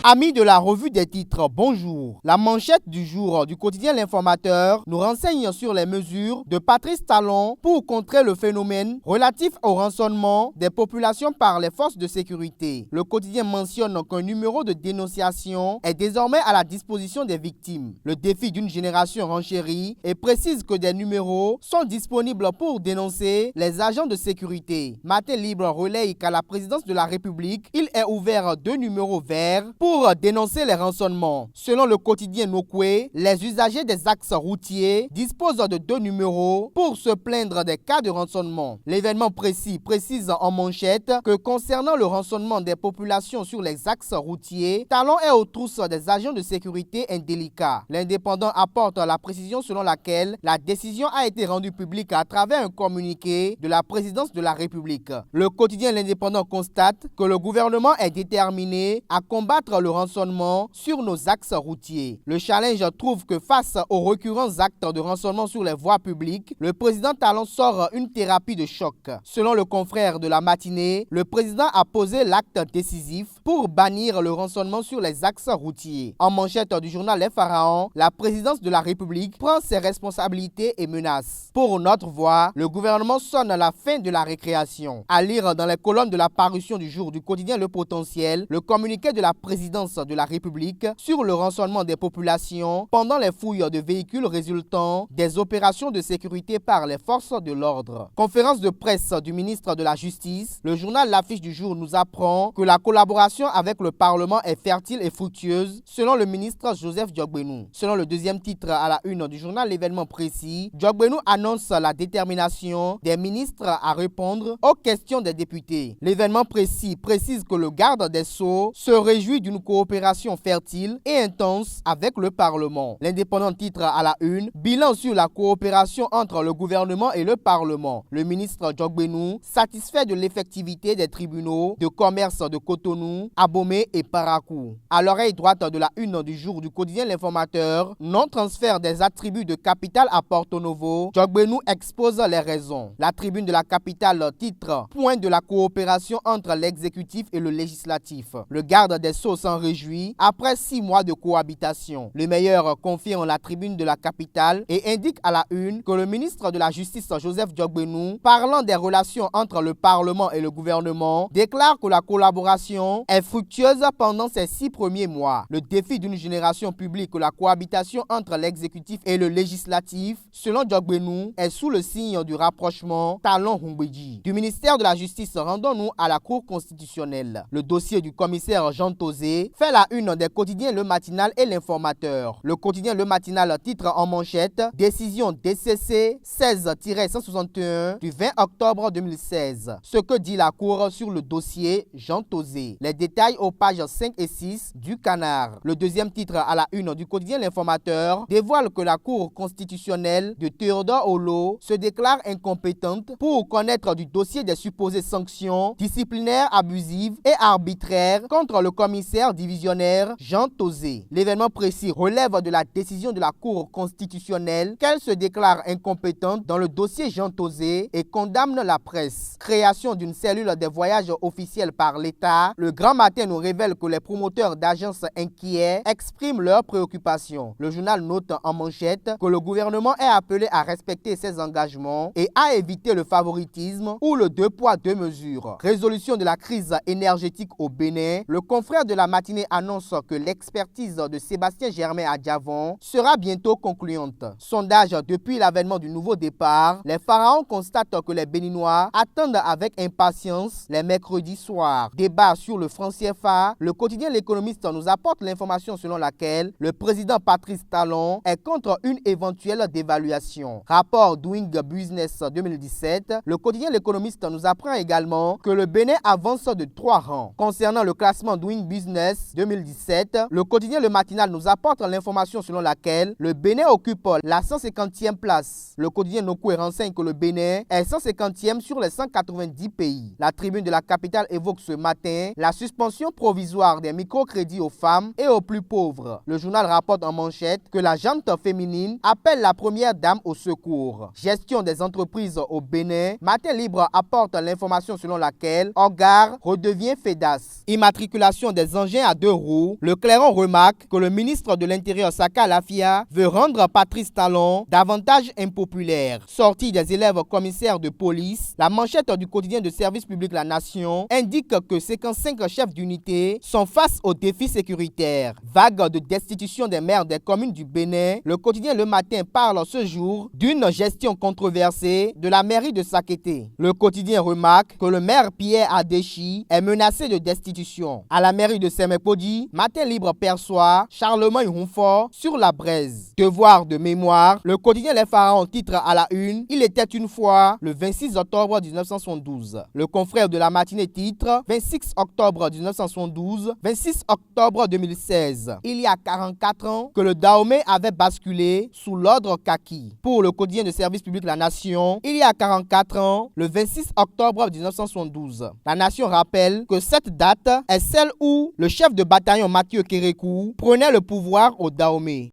Amis de la revue des titres, bonjour. La manchette du jour du quotidien L'Informateur nous renseigne sur les mesures de Patrice Talon pour contrer le phénomène relatif au rançonnement des populations par les forces de sécurité. Le quotidien mentionne qu'un numéro de dénonciation est désormais à la disposition des victimes. Le défi d'une génération renchérie et précise que des numéros sont disponibles pour dénoncer les agents de sécurité. Matin Libre relaye qu'à la présidence de la République, il est ouvert 2 numéros verts pour dénoncer les rançonnements. Selon le quotidien Nokwe, les usagers des axes routiers disposent de 2 numéros pour se plaindre des cas de rançonnement. L'événement précise en manchette que concernant le rançonnement des populations sur les axes routiers, Talon est aux trousses des agents de sécurité indélicats. L'Indépendant apporte la précision selon laquelle la décision a été rendue publique à travers un communiqué de la présidence de la République. Le quotidien L'Indépendant constate que le gouvernement est déterminé à combattre le rançonnement sur nos axes routiers. Le challenge trouve que face aux récurrents actes de rançonnement sur les voies publiques, le président Talon sort une thérapie de choc. Selon le confrère de la matinée, le président a posé l'acte décisif pour bannir le rançonnement sur les axes routiers. En manchette du journal Les Pharaons, la présidence de la République prend ses responsabilités et menace. Pour notre voix, le gouvernement sonne la fin de la récréation. À lire dans les colonnes de la parution du jour du quotidien Le Potentiel, le communiqué de la présidence de la République sur le rançonnement des populations pendant les fouilles de véhicules résultant des opérations de sécurité par les forces de l'ordre. Conférence de presse du ministre de la Justice, le journal L'Affiche du jour nous apprend que la collaboration avec le Parlement est fertile et fructueuse selon le ministre Joseph Diogbenou. Selon le deuxième titre à la une du journal L'événement précis, Diogbenou annonce la détermination des ministres à répondre aux questions des députés. L'événement précis précise que le garde des Sceaux se réjouit d'une coopération fertile et intense avec le Parlement. L'Indépendant titre à la une, bilan sur la coopération entre le gouvernement et le Parlement. Le ministre Diogbenou satisfait de l'effectivité des tribunaux de commerce de Cotonou, Abomey et Parakou. À l'oreille droite de la une du jour du quotidien L'Informateur, non-transfert des attributs de capitale à Porto Novo, Diogbenou expose les raisons. La tribune de la capitale titre point de la coopération entre l'exécutif et le législatif. Le garde des Sceaux s'en réjouit après 6 mois de cohabitation. Le meilleur confirme la tribune de la capitale et indique à la une que le ministre de la Justice Joseph Diogbenou, parlant des relations entre le Parlement et le gouvernement, déclare que la collaboration est fructueuse pendant ces 6 premiers mois. Le défi d'une génération publique, la cohabitation entre l'exécutif et le législatif, selon Diogbenou, est sous le signe du rapprochement Talon-Humbedji. Du ministère de la Justice, rendons-nous à la Cour constitutionnelle. Le dossier du commissaire Jean Tosé fait la une des quotidiens Le Matinal et L'Informateur. Le quotidien Le Matinal titre en manchette « Décision DCC 16-161 du 20 octobre 2016 ». Ce que dit la Cour sur le dossier Jean Tosé. Les détails aux pages 5 et 6 du Canard. Le deuxième titre à la une du quotidien L'Informateur dévoile que la Cour constitutionnelle de Théodore Olo se déclare incompétente pour connaître du dossier des supposées sanctions disciplinaires abusives et arbitraires contre le commissaire divisionnaire Jean Tosé. L'événement précis relève de la décision de la Cour constitutionnelle qu'elle se déclare incompétente dans le dossier Jean Tosé et condamne la presse. Création d'une cellule des voyages officiels par l'État, le Grand Matin nous révèle que les promoteurs d'agences inquiets expriment leurs préoccupations. Le journal note en manchette que le gouvernement est appelé à respecter ses engagements et à éviter le favoritisme ou le 2 poids 2 mesures. Résolution de la crise énergétique au Bénin, le confrère de la matinée annonce que l'expertise de Sébastien Germain à Diavon sera bientôt concluante. Sondage depuis l'avènement du nouveau départ, les pharaons constatent que les Béninois attendent avec impatience les mercredis soirs. Débat sur le franc CFA, le quotidien L'Économiste nous apporte l'information selon laquelle le président Patrice Talon est contre une éventuelle dévaluation. Rapport Doing Business 2017, le quotidien L'Économiste nous apprend également que le Bénin avance de 3 rangs. Concernant le classement Doing Business 2017, le quotidien Le Matinal nous apporte l'information selon laquelle le Bénin occupe la 150e place. Le quotidien Nokwe renseigne que le Bénin est 150e sur les 190 pays. La tribune de la capitale évoque ce matin la suspension provisoire des microcrédits aux femmes et aux plus pauvres. Le journal rapporte en manchette que la jante féminine appelle la première dame au secours. Gestion des entreprises au Bénin, Matin Libre apporte l'information selon laquelle Orgar redevient FEDAS. Immatriculation des engins engin à 2 roues, le Clairon remarque que le ministre de l'Intérieur Saka Lafia veut rendre Patrice Talon davantage impopulaire. Sorti des élèves commissaires de police, la manchette du quotidien de service public La Nation indique que 55 chefs d'unité sont face aux défis sécuritaires. Vague de destitution des maires des communes du Bénin, le quotidien Le Matin parle ce jour d'une gestion controversée de la mairie de Sakété. Le quotidien remarque que le maire Pierre Adéchi est menacé de destitution. À la mairie de Semekodi, Matin Libre perçoit Charlemagne Humfort sur la braise. Devoir de mémoire, le quotidien Les Pharaons titre à la une, il était une fois le 26 octobre 1972. Le confrère de la matinée titre 26 octobre 1972, 26 octobre 2016. Il y a 44 ans que le Dahomey avait basculé sous l'ordre Kaki. Pour le quotidien de service public La Nation, il y a 44 ans, le 26 octobre 1972. La Nation rappelle que cette date est celle où le chef de bataillon Mathieu Kérékou prenait le pouvoir au Dahomey.